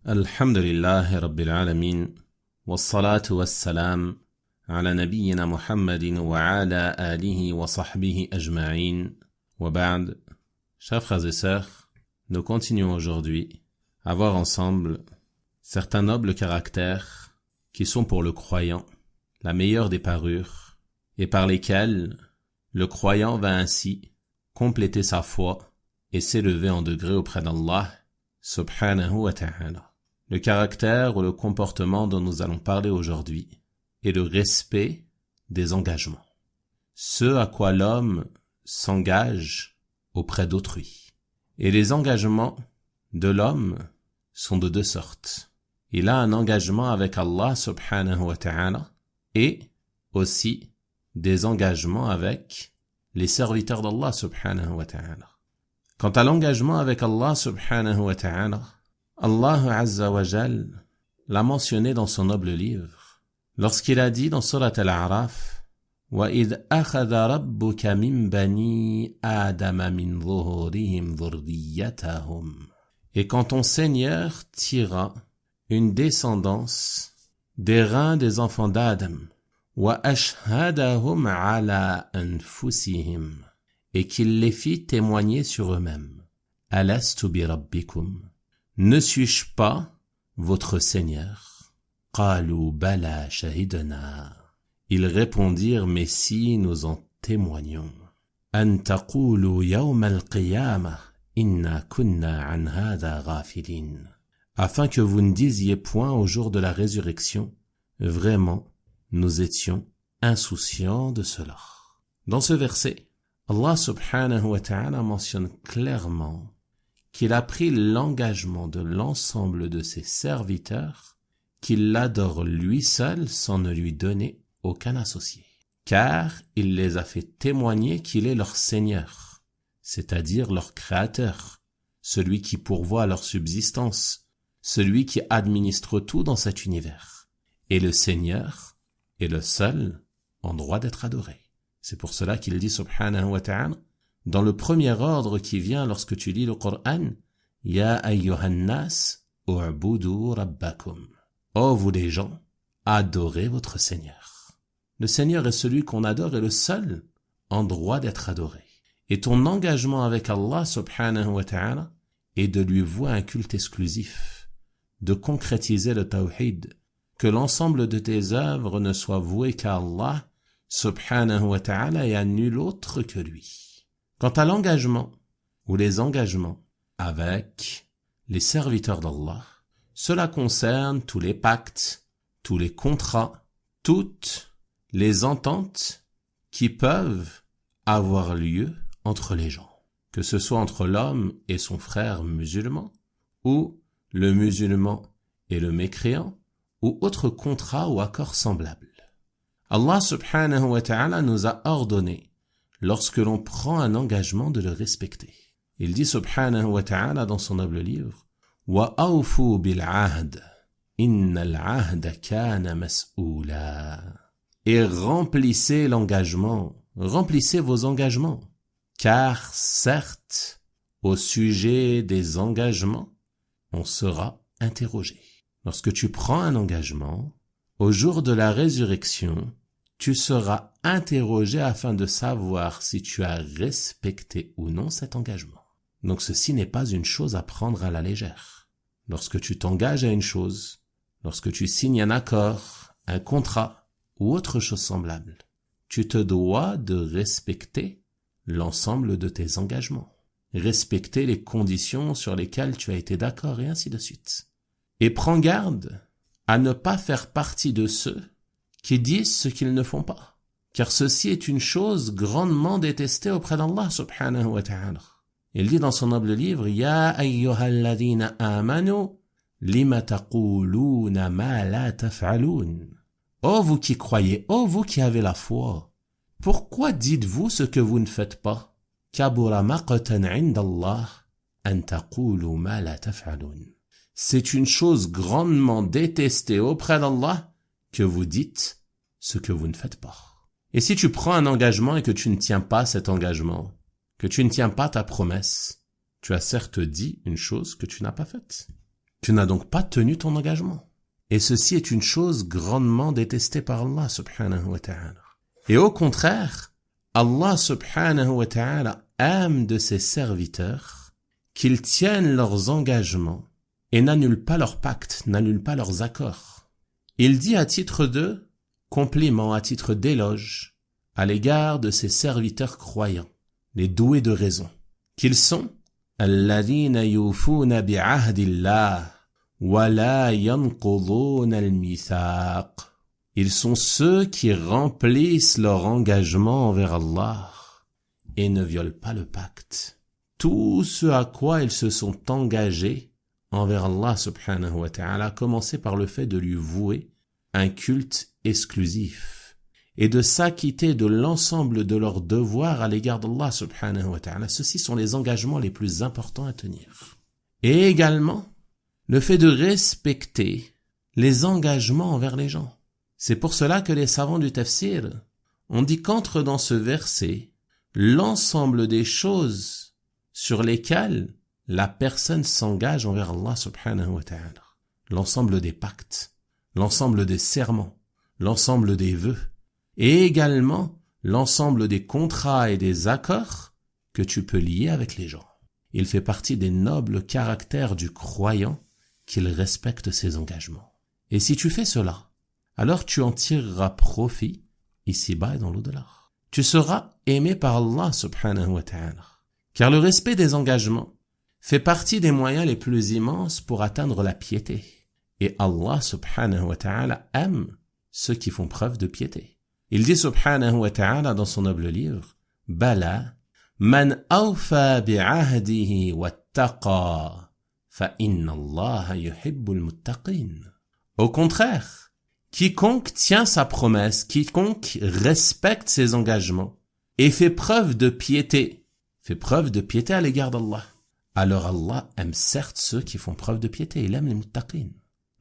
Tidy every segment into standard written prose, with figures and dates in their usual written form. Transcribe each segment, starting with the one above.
الحمد لله رب العالمين والصلاة والسلام على نبينا محمد وعلى آله وصحبه أجمعين وبعد. Chers frères et sœurs, nous continuons aujourd'hui à voir ensemble certains nobles caractères qui sont pour le croyant la meilleure des parures et par lesquels le croyant va ainsi compléter sa foi et s'élever en degré auprès d'Allah subhanahu wa ta'ala. Le caractère ou le comportement dont nous allons parler aujourd'hui est le respect des engagements. Ce à quoi l'homme s'engage auprès d'autrui. Et les engagements de l'homme sont de deux sortes. Il a un engagement avec Allah subhanahu wa ta'ala et aussi des engagements avec les serviteurs d'Allah subhanahu wa ta'ala. Quant à l'engagement avec Allah subhanahu wa ta'ala, Allah azza wa jal l'a mentionné dans son noble livre lorsqu'il a dit dans Surat Al-A'raf وَإِذْ أَخَذَ رَبُّكَ مِنْ بَنِي آدَمَ مِنْ ظُهُورِهِمْ ذُرِّيَّتَهُمْ. Et quand ton Seigneur tira une descendance des reins des enfants d'Adam وَأَشْهَدَهُمْ عَلَى أَنفُسِهِمْ, et qu'il les fit témoigner sur eux-mêmes. أَلَسْتُ بِرَبِّكُمْ, ne suis-je pas votre Seigneur? قَالُوا بَلَا شَهِدْنَا, ils répondirent, mais si nous en témoignons. أَن تَقُولُوا يَوْمَ الْقِيَامَةِ إِنَّا كُنَّا عَنْ هَذَا غَافِلِينَ, afin que vous ne disiez point au jour de la résurrection, vraiment, nous étions insouciants de cela. Dans ce verset, Allah subhanahu wa ta'ala mentionne clairement qu'il a pris l'engagement de l'ensemble de ses serviteurs qu'il l'adore lui seul sans ne lui donner aucun associé. Car il les a fait témoigner qu'il est leur Seigneur, c'est-à-dire leur Créateur, celui qui pourvoit à leur subsistance, celui qui administre tout dans cet univers. Et le Seigneur est le seul en droit d'être adoré. C'est pour cela qu'il dit subhanahu wa ta'ala, dans le premier ordre qui vient lorsque tu lis le Coran, Ya ayyuhan nas, u'budu rabbakum. Ô vous les gens, adorez votre Seigneur. Le Seigneur est celui qu'on adore et le seul en droit d'être adoré. Et ton engagement avec Allah subhanahu wa ta'ala est de lui vouer un culte exclusif, de concrétiser le tawhid, que l'ensemble de tes œuvres ne soient vouées qu'à Allah subhanahu wa ta'ala et à nul autre que lui. Quant à l'engagement ou les engagements avec les serviteurs d'Allah, cela concerne tous les pactes, tous les contrats, toutes les ententes qui peuvent avoir lieu entre les gens, que ce soit entre l'homme et son frère musulman, ou le musulman et le mécréant, ou autre contrat ou accord semblable. Allah subhanahu wa ta'ala nous a ordonné, lorsque l'on prend un engagement, de le respecter. Il dit subhanahu wa ta'ala dans son noble livre وَأَوْفُوا بِالْعَهْدِ إِنَّ الْعَهْدَ كَانَ مَسْئُولًا, et remplissez l'engagement, remplissez vos engagements, car certes, au sujet des engagements, on sera interrogé. Lorsque tu prends un engagement, au jour de la résurrection, tu seras interrogé afin de savoir si tu as respecté ou non cet engagement. Donc ceci n'est pas une chose à prendre à la légère. Lorsque tu t'engages à une chose, lorsque tu signes un accord, un contrat ou autre chose semblable, tu te dois de respecter l'ensemble de tes engagements, respecter les conditions sur lesquelles tu as été d'accord et ainsi de suite. Et prends garde à ne pas faire partie de ceux qui disent ce qu'ils ne font pas, car ceci est une chose grandement détestée auprès d'Allah subhanahu wa ta'ala. Il dit dans son noble livre Ya ayyuhalladhina amanu lima taquluna ma la taf'alun. Ô vous qui croyez, ô vous qui avez la foi, pourquoi dites-vous ce que vous ne faites pas? Kabura maqtan 'inda Allah an taqulu ma la taf'alun. C'est une chose grandement détestée auprès d'Allah que vous dites ce que vous ne faites pas. Et si tu prends un engagement et que tu ne tiens pas cet engagement, que tu ne tiens pas ta promesse, tu as certes dit une chose que tu n'as pas faite. Tu n'as donc pas tenu ton engagement. Et ceci est une chose grandement détestée par Allah subhanahu wa ta'ala. Et au contraire, Allah subhanahu wa ta'ala aime de ses serviteurs qu'ils tiennent leurs engagements et n'annulent pas leurs pactes, n'annulent pas leurs accords. Il dit à titre de compliment, à titre d'éloge, à l'égard de ses serviteurs croyants, les doués de raison, qu'ils sont « Alladhina yufuna bi'ahdillah wa la yanquduna al-mithaq » Ils sont ceux qui remplissent leur engagement envers Allah et ne violent pas le pacte. Tout ce à quoi ils se sont engagés envers Allah subhanahu wa ta'ala, à commencer par le fait de lui vouer un culte exclusif et de s'acquitter de l'ensemble de leurs devoirs à l'égard d'Allah subhanahu wa ta'ala. Ceux-ci sont les engagements les plus importants à tenir. Et également, le fait de respecter les engagements envers les gens. C'est pour cela que les savants du tafsir ont dit qu'entre dans ce verset l'ensemble des choses sur lesquelles la personne s'engage envers Allah subhanahu wa ta'ala. L'ensemble des pactes, l'ensemble des serments, l'ensemble des vœux, et également l'ensemble des contrats et des accords que tu peux lier avec les gens. Il fait partie des nobles caractères du croyant qu'il respecte ses engagements. Et si tu fais cela, alors tu en tireras profit ici-bas et dans l'au-delà. Tu seras aimé par Allah subhanahu wa ta'ala. Car le respect des engagements fait partie des moyens les plus immenses pour atteindre la piété. Et Allah subhanahu wa ta'ala aime ceux qui font preuve de piété. Il dit subhanahu wa ta'ala dans son noble livre, « Bala, man awfa bi'ahdihi wattaqa, fa inna Allah yuhibbul muttaqin. » Au contraire, quiconque tient sa promesse, quiconque respecte ses engagements et fait preuve de piété à l'égard d'Allah, alors Allah aime certes ceux qui font preuve de piété, il aime les muttaqin.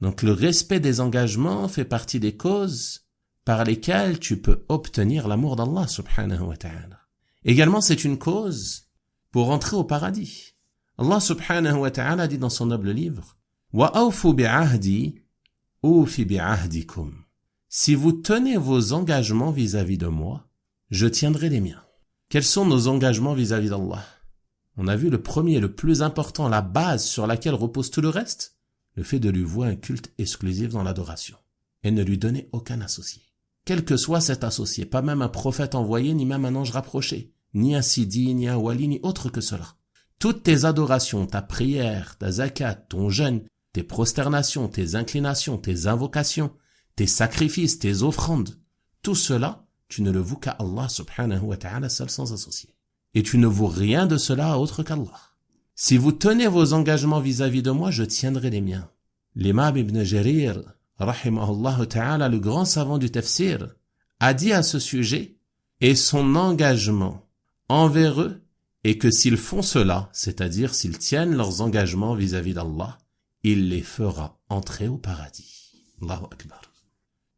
Donc le respect des engagements fait partie des causes par lesquelles tu peux obtenir l'amour d'Allah subhanahu wa ta'ala. Également c'est une cause pour entrer au paradis. Allah subhanahu wa ta'ala dit dans son noble livre, « Wa awfu bi'ahdi Oufi bi'ahdikum. Si vous tenez vos engagements vis-à-vis de moi, je tiendrai les miens. » Quels sont nos engagements vis-à-vis d'Allah? On a vu le premier, le plus important, la base sur laquelle repose tout le reste, le fait de lui vouer un culte exclusif dans l'adoration et ne lui donner aucun associé. Quel que soit cet associé, pas même un prophète envoyé, ni même un ange rapproché, ni un sidi, ni un wali, ni autre que cela. Toutes tes adorations, ta prière, ta zakat, ton jeûne, tes prosternations, tes inclinations, tes invocations, tes sacrifices, tes offrandes, tout cela, tu ne le voues qu'à Allah subhanahu wa ta'ala seul sans associé. Et tu ne voues rien de cela autre qu'Allah. Si vous tenez vos engagements vis-à-vis de moi, je tiendrai les miens. L'imam Ibn Jarir, rahimahullah ta'ala, le grand savant du tafsir, a dit à ce sujet, et son engagement envers eux est que s'ils font cela, c'est-à-dire s'ils tiennent leurs engagements vis-à-vis d'Allah, il les fera entrer au paradis. Allahu Akbar.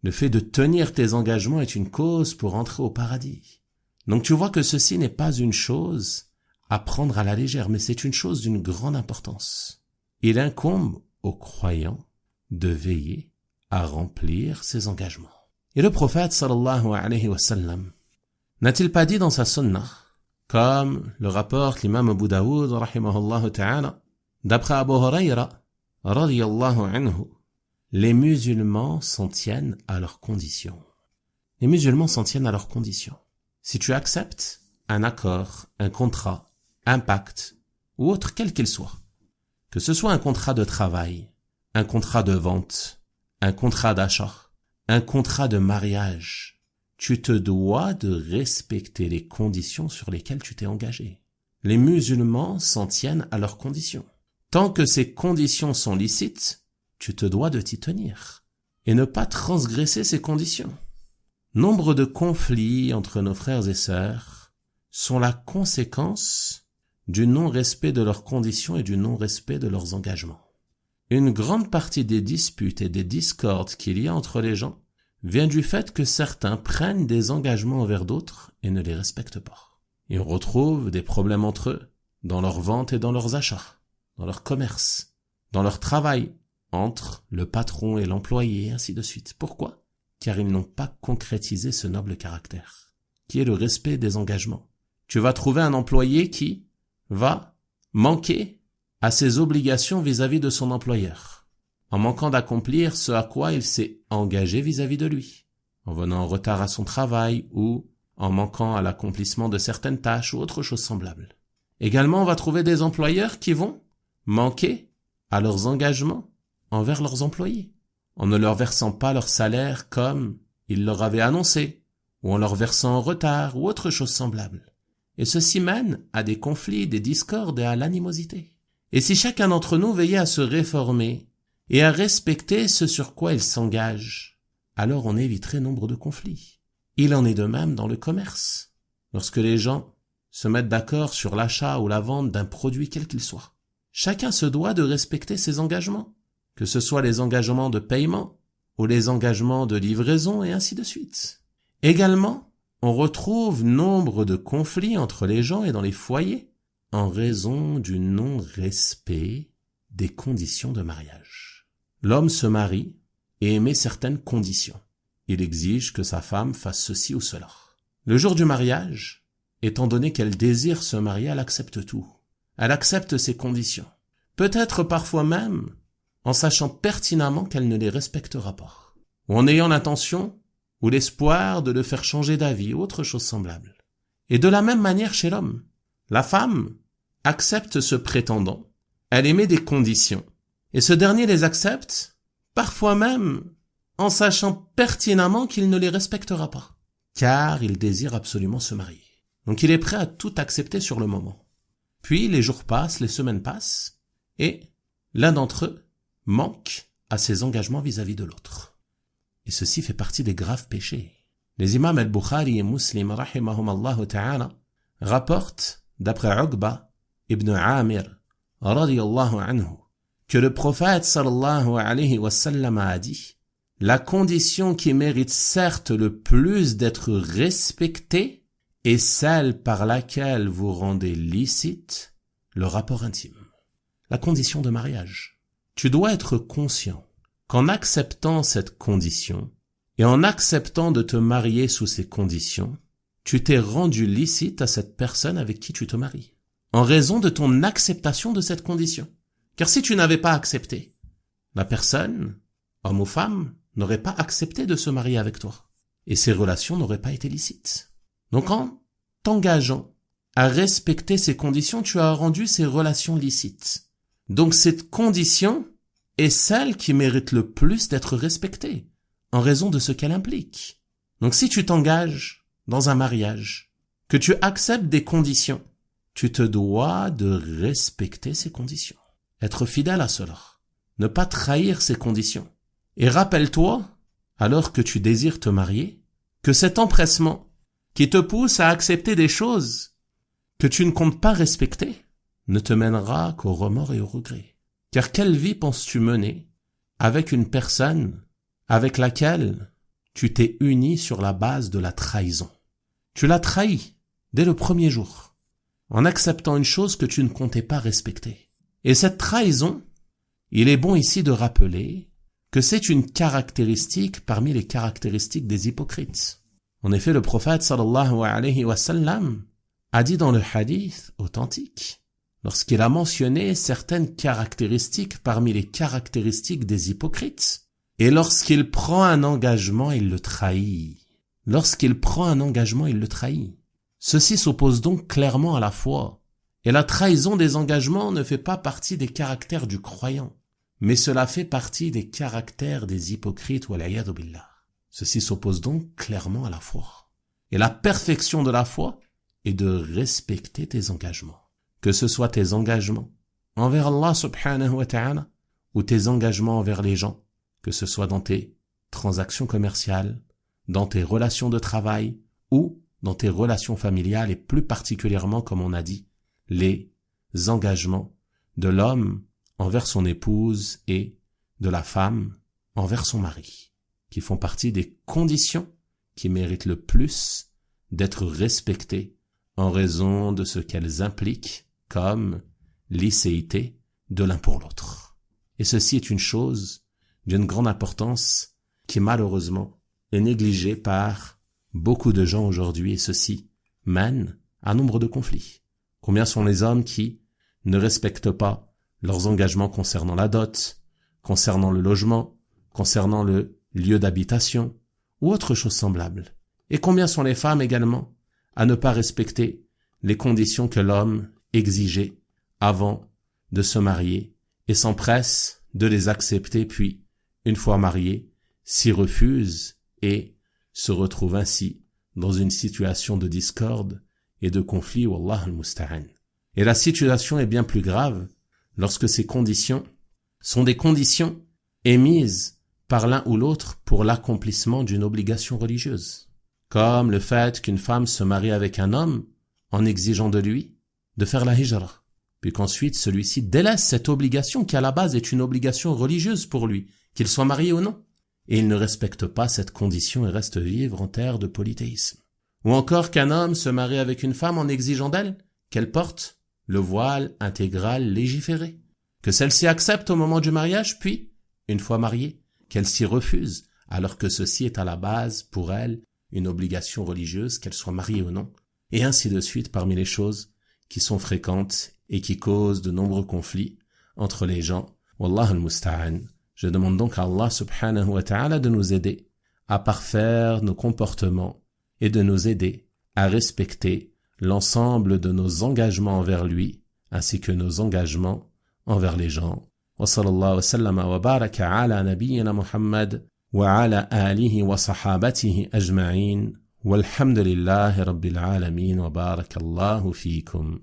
Le fait de tenir tes engagements est une cause pour entrer au paradis. Donc tu vois que ceci n'est pas une chose à prendre à la légère, mais c'est une chose d'une grande importance. Il incombe aux croyants de veiller à remplir ses engagements. Et le prophète sallallahu alayhi wa sallam n'a-t-il pas dit dans sa sunnah, comme le rapporte l'imam Abu Daoud rahimahullah ta'ala, d'après Abu Hurayra radiyallahu anhu, les musulmans s'en tiennent à leurs conditions. Les musulmans s'en tiennent à leurs conditions. Si tu acceptes un accord, un contrat, un pacte, ou autre quel qu'il soit, que ce soit un contrat de travail, un contrat de vente, un contrat d'achat, un contrat de mariage, tu te dois de respecter les conditions sur lesquelles tu t'es engagé. Les musulmans s'en tiennent à leurs conditions. Tant que ces conditions sont licites, tu te dois de t'y tenir et ne pas transgresser ces conditions. Nombre de conflits entre nos frères et sœurs sont la conséquence du non-respect de leurs conditions et du non-respect de leurs engagements. Une grande partie des disputes et des discordes qu'il y a entre les gens vient du fait que certains prennent des engagements envers d'autres et ne les respectent pas. Ils retrouvent des problèmes entre eux, dans leurs ventes et dans leurs achats, dans leur commerce, dans leur travail, entre le patron et l'employé, et ainsi de suite. Pourquoi? Car ils n'ont pas concrétisé ce noble caractère, qui est le respect des engagements. Tu vas trouver un employé qui va manquer à ses obligations vis-à-vis de son employeur, en manquant d'accomplir ce à quoi il s'est engagé vis-à-vis de lui, en venant en retard à son travail ou en manquant à l'accomplissement de certaines tâches ou autre chose semblable. Également, on va trouver des employeurs qui vont manquer à leurs engagements envers leurs employés, en ne leur versant pas leur salaire comme ils leur avaient annoncé, ou en leur versant en retard ou autre chose semblable. Et ceci mène à des conflits, des discordes et à l'animosité. Et si chacun d'entre nous veillait à se réformer et à respecter ce sur quoi il s'engage, alors on éviterait nombre de conflits. Il en est de même dans le commerce. Lorsque les gens se mettent d'accord sur l'achat ou la vente d'un produit quel qu'il soit, chacun se doit de respecter ses engagements, que ce soit les engagements de paiement ou les engagements de livraison et ainsi de suite. Également, on retrouve nombre de conflits entre les gens et dans les foyers en raison du non-respect des conditions de mariage. L'homme se marie et émet certaines conditions. Il exige que sa femme fasse ceci ou cela. Le jour du mariage, étant donné qu'elle désire se marier, elle accepte tout. Elle accepte ses conditions. Peut-être parfois même en sachant pertinemment qu'elle ne les respectera pas, ou en ayant l'intention ou l'espoir de le faire changer d'avis ou autre chose semblable. Et de la même manière chez l'homme, la femme accepte ce prétendant, elle émet des conditions, et ce dernier les accepte, parfois même en sachant pertinemment qu'il ne les respectera pas, car il désire absolument se marier. Donc il est prêt à tout accepter sur le moment. Puis les jours passent, les semaines passent, et l'un d'entre eux manque à ses engagements vis-à-vis de l'autre. Et ceci fait partie des graves péchés. Les imams al-Bukhari et Muslim, rahimahumallahu ta'ala, rapportent, d'après Uqba ibn Amir, radiyallahu anhu, que le prophète sallallahu alayhi wa sallam a dit: la condition qui mérite certes le plus d'être respectée est celle par laquelle vous rendez licite le rapport intime. La condition de mariage. Tu dois être conscient qu'en acceptant cette condition et en acceptant de te marier sous ces conditions, tu t'es rendu licite à cette personne avec qui tu te maries, en raison de ton acceptation de cette condition. Car si tu n'avais pas accepté, la personne, homme ou femme, n'aurait pas accepté de se marier avec toi, et ces relations n'auraient pas été licites. Donc en t'engageant à respecter ces conditions, tu as rendu ces relations licites. Donc cette condition est celle qui mérite le plus d'être respectée, en raison de ce qu'elle implique. Donc si tu t'engages dans un mariage, que tu acceptes des conditions, tu te dois de respecter ces conditions. Être fidèle à cela. Ne pas trahir ces conditions. Et rappelle-toi, alors que tu désires te marier, que cet empressement qui te pousse à accepter des choses que tu ne comptes pas respecter ne te mènera qu'au remords et au regret. Car quelle vie penses-tu mener avec une personne avec laquelle tu t'es uni sur la base de la trahison? Tu l'as trahi dès le premier jour, en acceptant une chose que tu ne comptais pas respecter. Et cette trahison, il est bon ici de rappeler que c'est une caractéristique parmi les caractéristiques des hypocrites. En effet, le prophète sallallahu alayhi wa sallam a dit dans le hadith authentique, lorsqu'il a mentionné certaines caractéristiques parmi les caractéristiques des hypocrites, et lorsqu'il prend un engagement, il le trahit. Lorsqu'il prend un engagement, il le trahit. Ceci s'oppose donc clairement à la foi. Et la trahison des engagements ne fait pas partie des caractères du croyant, mais cela fait partie des caractères des hypocrites, wal'iyadu billah. Ceci s'oppose donc clairement à la foi. Et la perfection de la foi est de respecter tes engagements. Que ce soit tes engagements envers Allah subhanahu wa ta'ala ou tes engagements envers les gens, que ce soit dans tes transactions commerciales, dans tes relations de travail ou dans tes relations familiales et plus particulièrement, comme on a dit, les engagements de l'homme envers son épouse et de la femme envers son mari, qui font partie des conditions qui méritent le plus d'être respectées en raison de ce qu'elles impliquent comme licéité de l'un pour l'autre. Et ceci est une chose d'une grande importance qui malheureusement est négligée par beaucoup de gens aujourd'hui et ceci mène à nombre de conflits. Combien sont les hommes qui ne respectent pas leurs engagements concernant la dot, concernant le logement, concernant le lieu d'habitation ou autre chose semblable. Et combien sont les femmes également à ne pas respecter les conditions que l'homme exigeait avant de se marier et s'empresse de les accepter puis, une fois mariés, s'y refusent et se retrouvent ainsi dans une situation de discorde et de conflit, wallah al-musta'an. Et la situation est bien plus grave lorsque ces conditions sont des conditions émises par l'un ou l'autre pour l'accomplissement d'une obligation religieuse. Comme le fait qu'une femme se marie avec un homme en exigeant de lui de faire la hijra, puis qu'ensuite celui-ci délaisse cette obligation qui à la base est une obligation religieuse pour lui, qu'il soit marié ou non, et il ne respecte pas cette condition et reste vivre en terre de polythéisme. Ou encore qu'un homme se marie avec une femme en exigeant d'elle qu'elle porte le voile intégral légiféré, que celle-ci accepte au moment du mariage, puis, une fois mariée, qu'elle s'y refuse, alors que ceci est à la base pour elle une obligation religieuse, qu'elle soit mariée ou non, et ainsi de suite parmi les choses qui sont fréquentes et qui causent de nombreux conflits entre les gens. Wallah al-musta'an. Je demande donc à Allah subhanahu wa ta'ala de nous aider à parfaire nos comportements et de nous aider à respecter l'ensemble de nos engagements envers lui, ainsi que nos engagements envers les gens. Wa sallallahu wa sallama wa baraka ala nabiyyina Muhammad wa ala alihi wa sahabatihi ajma'in walhamdulillahi rabbil alamin wa barakallahu fiikum.